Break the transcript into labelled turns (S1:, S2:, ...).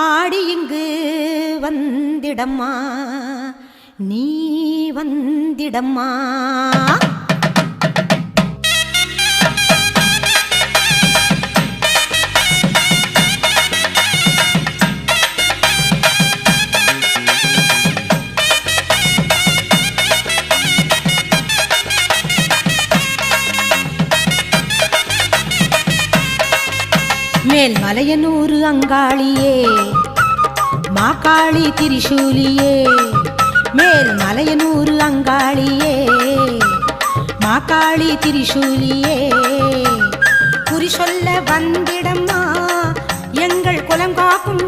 S1: ஆடி இங்கு வந்திடம்மா நீ வந்திடம்மா. மேல் மலையனூறு அங்காளியே மாகாளி திரிசூலியே, மேல் மலையனூறு அங்காளியே மாகாளி திரிசூலியே, குறி சொல்ல வந்திடம்மா எங்கள் குலம் காக்கும்